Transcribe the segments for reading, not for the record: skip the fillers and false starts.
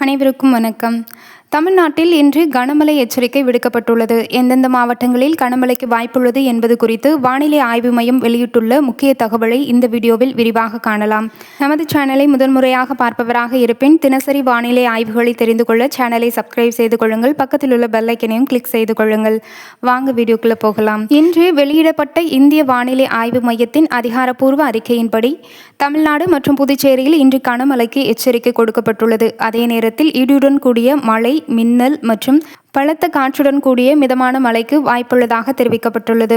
அனைவருக்கும் வணக்கம். தமிழ்நாட்டில் இன்று கனமழை எச்சரிக்கை விடுக்கப்பட்டுள்ளது. எந்தெந்த மாவட்டங்களில் கனமழைக்கு வாய்ப்புள்ளது என்பது குறித்து வானிலை ஆய்வு மையம் வெளியிட்டுள்ள முக்கிய தகவலை இந்த வீடியோவில் விரிவாக காணலாம். நமது சேனலை முதன்முறையாக பார்ப்பவராக இருப்பின் தினசரி வானிலை ஆய்வுகளை தெரிந்து கொள்ள சேனலை சப்ஸ்கிரைப் செய்து கொள்ளுங்கள். பக்கத்தில் உள்ள பெல் ஐக்கனையும் கிளிக் செய்து கொள்ளுங்கள். வாங்க வீடியோக்குள்ள போகலாம். இன்று வெளியிடப்பட்ட இந்திய வானிலை ஆய்வு மையத்தின் அதிகாரப்பூர்வ அறிக்கையின்படி தமிழ்நாடு மற்றும் புதுச்சேரியில் இன்று கனமழைக்கு எச்சரிக்கை கொடுக்கப்பட்டுள்ளது. அதே நேரத்தில் இடியுடன் கூடிய மழை, மின்னல் மற்றும் பலத்த காற்றுடன் கூடிய மிதமான மழைக்கு வாய்ப்புள்ளதாக தெரிவிக்கப்பட்டுள்ளது.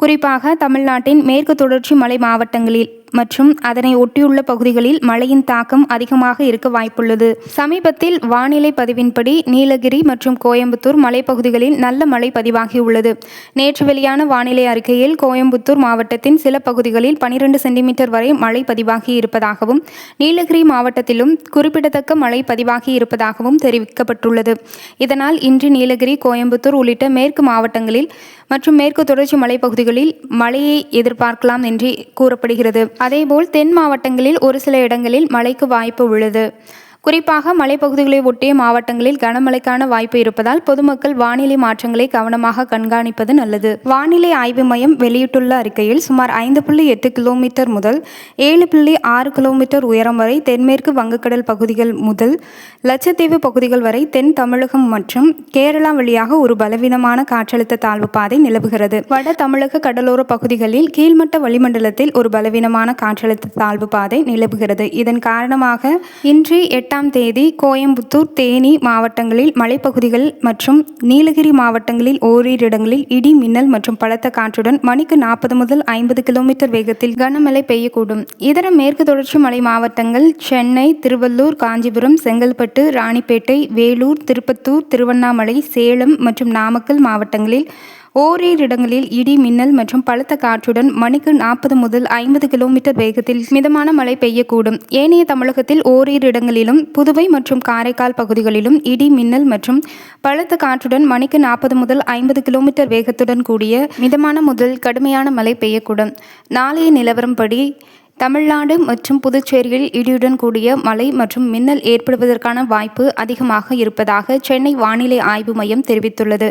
குறிப்பாக தமிழ்நாட்டின் மேற்கு தொடர்ச்சி மலை மாவட்டங்களில் மற்றும் அதனை ஒட்டியுள்ள பகுதிகளில் மழையின் தாக்கம் அதிகமாக இருக்க வாய்ப்புள்ளது. சமீபத்தில் வானிலை பதிவின்படி நீலகிரி மற்றும் கோயம்புத்தூர் மலைப்பகுதிகளில் நல்ல மழை பதிவாகியுள்ளது. நேற்று வெளியான வானிலை அறிக்கையில் கோயம்புத்தூர் மாவட்டத்தின் சில பகுதிகளில் 12 சென்டிமீட்டர் வரை மழை பதிவாகி இருப்பதாகவும், நீலகிரி மாவட்டத்திலும் குறிப்பிடத்தக்க மழை பதிவாகி இருப்பதாகவும் தெரிவிக்கப்பட்டுள்ளது. இதனால் இன்று நீலகிரி, கோயம்புத்தூர் உள்ளிட்ட மேற்கு மாவட்டங்களில் மற்றும் மேற்கு தொடர்ச்சி மலைப்பகுதிகளில் மழையை எதிர்பார்க்கலாம் என்று கூறப்படுகிறது. அதேபோல் தென் மாவட்டங்களில் ஒரு சில இடங்களில் மழைக்கு வாய்ப்பு உள்ளது. குறிப்பாக மலைப்பகுதிகளை ஒட்டிய மாவட்டங்களில் கனமழைக்கான வாய்ப்பு இருப்பதால் பொதுமக்கள் வானிலை மாற்றங்களை கவனமாக கண்காணிப்பது நல்லது. வானிலை ஆய்வு மையம் வெளியிட்டுள்ள அறிக்கையில் சுமார் 5.8 கிலோமீட்டர் முதல் 7.6 கிலோமீட்டர் உயரம் வரை தென்மேற்கு வங்கக்கடல் பகுதிகள் முதல் லட்சத்தீவு பகுதிகள் வரை தென் தமிழகம் மற்றும் கேரளா வழியாக ஒரு பலவீனமான காற்றழுத்த தாழ்வு பாதை நிலவுகிறது. வட தமிழக கடலோர பகுதிகளில் கீழ்மட்ட வளிமண்டலத்தில் ஒரு பலவீனமான காற்றழுத்த தாழ்வு பாதை நிலவுகிறது. இதன் காரணமாக இன்று 8ஆம் தேதி கோயம்புத்தூர், தேனி மாவட்டங்களில் மலைப்பகுதிகள் மற்றும் நீலகிரி மாவட்டங்களில் ஓரிரு இடங்களில் இடி, மின்னல் மற்றும் பலத்த காற்றுடன் மணிக்கு 40 முதல் 50 கிலோமீட்டர் வேகத்தில் கனமழை பெய்யக்கூடும். இதர மேற்கு தொடர்ச்சி மலை மாவட்டங்கள் சென்னை, திருவள்ளூர், காஞ்சிபுரம், செங்கல்பட்டு, ராணிப்பேட்டை, வேலூர், திருப்பத்தூர், திருவண்ணாமலை, சேலம் மற்றும் நாமக்கல் மாவட்டங்களில் ஓரிரு இடங்களில் இடி, மின்னல் மற்றும் பலத்த காற்றுடன் மணிக்கு 40 முதல் 50 கிலோமீட்டர் வேகத்தில் மிதமான மழை பெய்யக்கூடும். ஏனைய தமிழகத்தில் ஓரிரு இடங்களிலும், புதுவை மற்றும் காரைக்கால் பகுதிகளிலும் இடி, மின்னல் மற்றும் பலத்த காற்றுடன் மணிக்கு 40 முதல் 50 கிலோமீட்டர் வேகத்துடன் கூடிய மிதமான முதல் கடுமையான மழை பெய்யக்கூடும். நாளைய நிலவரப்படி தமிழ்நாடு மற்றும் புதுச்சேரியில் இடியுடன் கூடிய மழை மற்றும் மின்னல் ஏற்படுவதற்கான வாய்ப்பு அதிகமாக இருப்பதாக சென்னை வானிலை ஆய்வு மையம் தெரிவித்துள்ளது.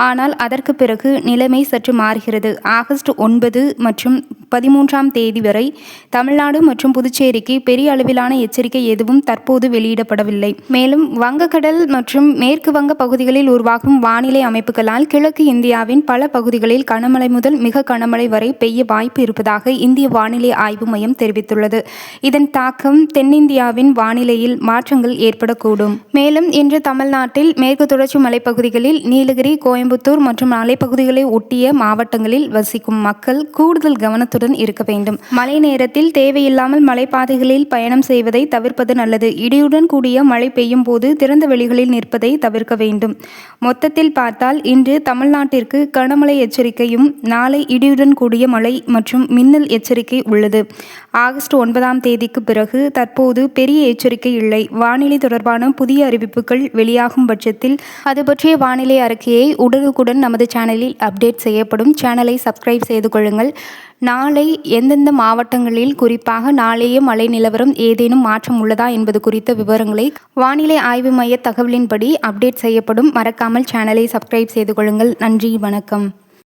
ஆனால் அதற்கு பிறகு நிலைமை சற்று மாறுகிறது. ஆகஸ்ட் 9 மற்றும் 13ஆம் தேதி வரை தமிழ்நாடு மற்றும் புதுச்சேரிக்கு பெரிய அளவிலான எச்சரிக்கை எதுவும் தற்போது வெளியிடப்படவில்லை. மேலும் வங்கக்கடல் மற்றும் மேற்கு வங்க பகுதிகளில் உருவாகும் வானிலை அமைப்புகளால் கிழக்கு இந்தியாவின் பல பகுதிகளில் கனமழை முதல் மிக கனமழை வரை பெய்ய வாய்ப்பு இருப்பதாக இந்திய வானிலை ஆய்வு மையம் தெரிவித்துள்ளது. இதன் தாக்கம் தென்னிந்தியாவின் வானிலையில் மாற்றங்கள் ஏற்படக்கூடும். மேலும் இன்று தமிழ்நாட்டில் மேற்கு தொடர்ச்சி மலைப்பகுதிகளில் நீலகிரி, கோயம்புத்தூர் மற்றும் மலைப்பகுதிகளை ஒட்டிய மாவட்டங்களில் வசிக்கும் மக்கள் கூடுதல் கவனத்துடன் இருக்க வேண்டும். மழை நேரத்தில் தேவையில்லாமல் மலைப்பாதைகளில் பயணம் செய்வதை தவிர்ப்பது நல்லது. இடியுடன் கூடிய மழை பெய்யும் போது திறந்த வெளிகளில் நிற்பதை தவிர்க்க வேண்டும். மொத்தத்தில் பார்த்தால் இன்று தமிழ்நாட்டிற்கு கனமழை எச்சரிக்கையும், நாளை இடியுடன் கூடிய மழை மற்றும் மின்னல் எச்சரிக்கை உள்ளது. ஆகஸ்ட் 9ஆம் தேதிக்கு பிறகு தற்போது பெரிய எச்சரிக்கை இல்லை. வானிலை தொடர்பான புதிய அறிவிப்புகள் வெளியாகும் பட்சத்தில் அது பற்றிய வானிலை அறிக்கையை உடனுக்குடன் நமது சேனலில் அப்டேட் செய்யப்படும். சேனலை சப்ஸ்கிரைப் செய்து கொள்ளுங்கள். நாளை எந்தெந்த மாவட்டங்களில் குறிப்பாக நாளைய மழை நிலவரம் ஏதேனும் மாற்றம் உள்ளதா என்பது குறித்த விவரங்களை வானிலை ஆய்வு மைய தகவலின்படி அப்டேட் செய்யப்படும். மறக்காமல் சேனலை சப்ஸ்கிரைப் செய்து கொள்ளுங்கள். நன்றி, வணக்கம்.